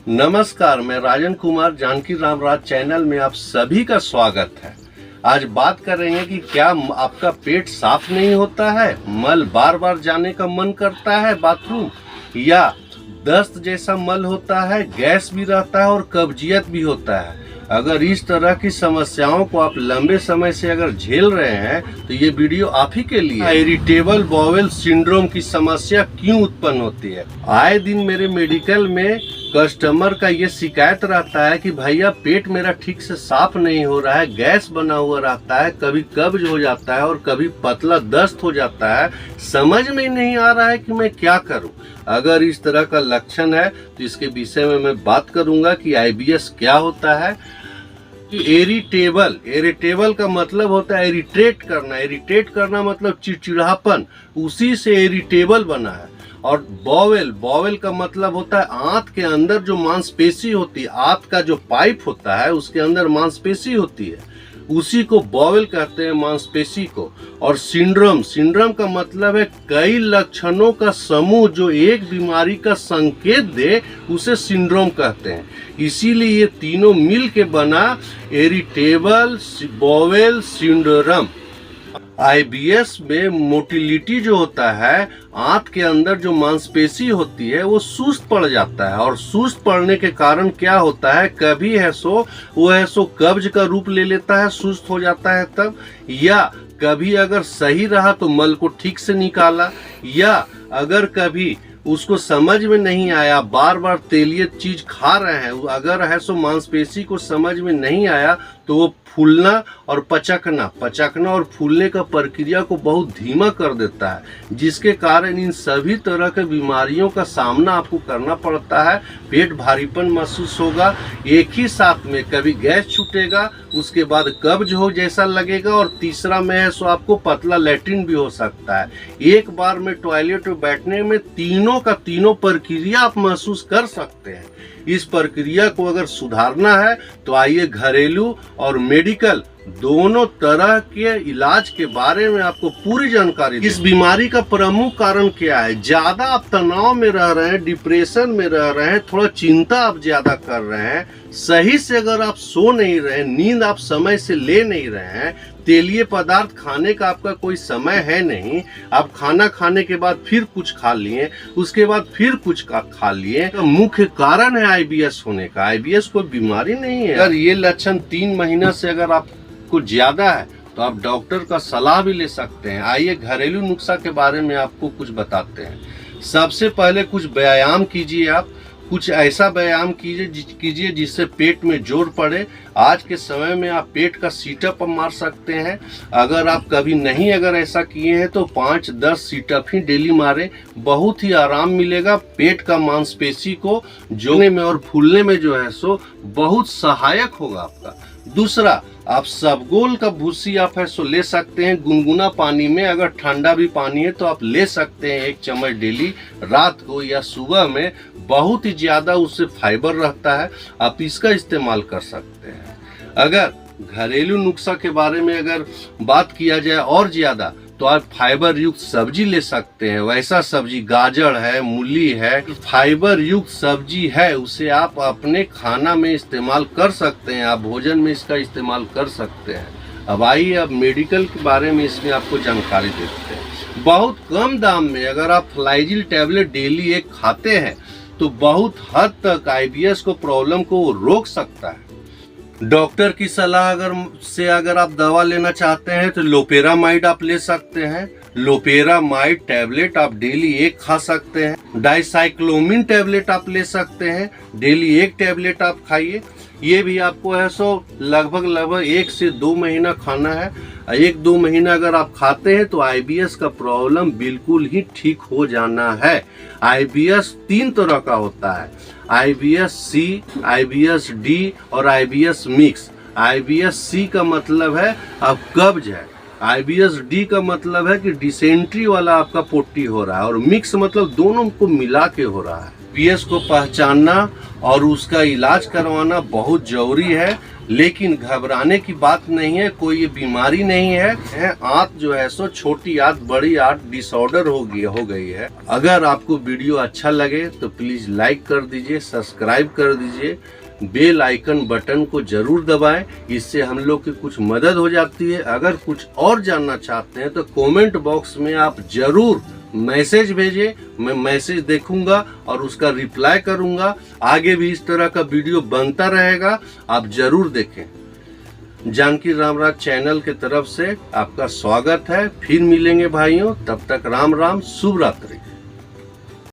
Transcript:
नमस्कार, मैं राजन कुमार जानकी रामराज चैनल में आप सभी का स्वागत है। आज बात कर रहे हैं कि क्या आपका पेट साफ नहीं होता है, मल बार बार जाने का मन करता है बाथरूम, या दस्त जैसा मल होता है, गैस भी रहता है और कब्जियत भी होता है। अगर इस तरह की समस्याओं को आप लंबे समय से अगर झेल रहे हैं तो ये वीडियो आप ही के लिए। इरिटेबल बाउल सिंड्रोम की समस्या क्यों उत्पन्न होती है? आए दिन मेरे मेडिकल में कस्टमर का ये शिकायत रहता है कि भैया पेट मेरा ठीक से साफ नहीं हो रहा है, गैस बना हुआ रहता है, कभी कब्ज हो जाता है और कभी पतला दस्त हो जाता है। समझ में नहीं आ रहा है कि मैं क्या करूं। अगर इस तरह का लक्षण है तो इसके विषय में मैं बात करूंगा कि आईबीएस क्या होता है। इरिटेबल का मतलब होता है इरिटेट करना मतलब चिड़चिड़ापन, उसी से इरिटेबल बना है। और बॉवेल का मतलब होता है आंत के अंदर जो मांसपेशी होती है, आंत का जो पाइप होता है उसके अंदर मांसपेशी होती है, उसी को बॉवेल कहते हैं, मांसपेशी को। और सिंड्रोम का मतलब है कई लक्षणों का समूह जो एक बीमारी का संकेत दे, उसे सिंड्रोम कहते हैं। इसीलिए ये तीनों मिल के बना इरिटेबल बाउल सिंड्रोम। आईबीएस में मोटिलिटी जो होता है, आंत के अंदर जो मांसपेशी होती है वो सुस्त पड़ जाता है, और सुस्त पड़ने के कारण क्या होता है, कभी है सो कब्ज का रूप ले लेता है, सुस्त हो जाता है तब, या कभी अगर सही रहा तो मल को ठीक से निकाला, या अगर कभी उसको समझ में नहीं आया, बार बार तेलियत चीज खा रहे हैं, अगर है सो मांसपेशी को समझ में नहीं आया तो वो फूलना और पचकना और फूलने का प्रक्रिया को बहुत धीमा कर देता है, जिसके कारण इन सभी तरह के बीमारियों का सामना आपको करना पड़ता है। पेट भारीपन महसूस होगा, एक ही साथ में कभी गैस छूटेगा, उसके बाद कब्ज हो जैसा लगेगा, और तीसरा में है सो आपको पतला लैट्रिन भी हो सकता है। एक बार में टॉयलेट में बैठने में तीनों का तीनों प्रक्रिया आप महसूस कर सकते हैं। इस प्रक्रिया को अगर सुधारना है तो आइए घरेलू और मेडिकल दोनों तरह के इलाज के बारे में आपको पूरी जानकारी। इस बीमारी का प्रमुख कारण क्या है? ज्यादा आप तनाव में रह रहे हैं, डिप्रेशन में रह रहे हैं, थोड़ा चिंता आप ज्यादा कर रहे हैं, सही से अगर आप सो नहीं रहे, नींद आप समय से ले नहीं रहे हैं, तेलीय पदार्थ खाने का आपका कोई समय है नहीं, आप खाना खाने के बाद फिर कुछ खा लिए, उसके बाद फिर कुछ खा लिए, तो मुख्य कारण है आईबीएस होने का। आईबीएस कोई बीमारी नहीं है। अगर ये लक्षण 3 महीना से अगर आपको ज्यादा है तो आप डॉक्टर का सलाह भी ले सकते हैं। आइए घरेलू नुस्खा के बारे में आपको कुछ बताते हैं। सबसे पहले कुछ व्यायाम कीजिए, आप कुछ ऐसा व्यायाम कीजिए जिससे पेट में जोर पड़े। आज के समय में आप पेट का सीटअप मार सकते हैं। अगर आप कभी नहीं अगर ऐसा किए हैं तो 5-10 सीटअप ही डेली मारें, बहुत ही आराम मिलेगा। पेट का मांसपेशी को जोड़ने में और फूलने में जो है सो बहुत सहायक होगा आपका। दूसरा, आप सबगोल का भूसी आप है सो ले सकते हैं गुनगुना पानी में। अगर ठंडा भी पानी है तो आप ले सकते हैं 1 चम्मच डेली, रात को या सुबह में। बहुत ही ज्यादा उससे फाइबर रहता है, आप इसका इस्तेमाल कर सकते हैं। अगर घरेलू नुस्खा के बारे में अगर बात किया जाए और ज्यादा तो आप फाइबर युक्त सब्जी ले सकते हैं। वैसा सब्जी गाजर है, मूली है, फाइबर युक्त सब्जी है, उसे आप अपने खाना में इस्तेमाल कर सकते हैं, आप भोजन में इसका इस्तेमाल कर सकते हैं। अब आइए अब मेडिकल के बारे में इसमें आपको जानकारी देते हैं। बहुत कम दाम में अगर आप फ्लाइजिल टैबलेट डेली 1 खाते हैं तो बहुत हद तक आईबीएस को प्रॉब्लम को रोक सकता है। डॉक्टर की सलाह अगर आप दवा लेना चाहते हैं तो लोपेरामाइड आप ले सकते हैं। लोपेरामाइड टैबलेट आप डेली 1 खा सकते हैं। डाइसाइक्लोमिन टैबलेट आप ले सकते हैं, डेली 1 टैबलेट आप खाइए। ये भी आपको है सो लगभग 1 से 2 महीना खाना है। 1-2 महीना अगर आप खाते हैं तो आईबीएस का प्रॉब्लम बिल्कुल ही ठीक हो जाना है। आईबीएस 3 तरह का होता है, आईबीएस सी, आईबीएस डी और आईबीएस मिक्स। आईबीएस सी का मतलब है अब कब्ज है, आईबीएस डी का मतलब है कि डिसेंट्री वाला आपका पोटी हो रहा है, और मिक्स मतलब दोनों को मिला के हो रहा है। आईबीएस को पहचानना और उसका इलाज करवाना बहुत जरूरी है। लेकिन घबराने की बात नहीं है, कोई ये बीमारी नहीं है। आंत जो है सो छोटी आंत बड़ी आंत डिसऑर्डर हो गई है। अगर आपको वीडियो अच्छा लगे तो प्लीज लाइक कर दीजिए, सब्सक्राइब कर दीजिए, बेल आइकन बटन को जरूर दबाएं, इससे हम लोग की कुछ मदद हो जाती है। अगर कुछ और जानना चाहते हैं तो कमेंट बॉक्स में आप जरूर मैसेज भेजें, मैं मैसेज देखूंगा और उसका रिप्लाई करूंगा। आगे भी इस तरह का वीडियो बनता रहेगा, आप जरूर देखें। जानकी रामराज चैनल के तरफ से आपका स्वागत है। फिर मिलेंगे भाइयों, तब तक राम राम, शुभ रात्रि।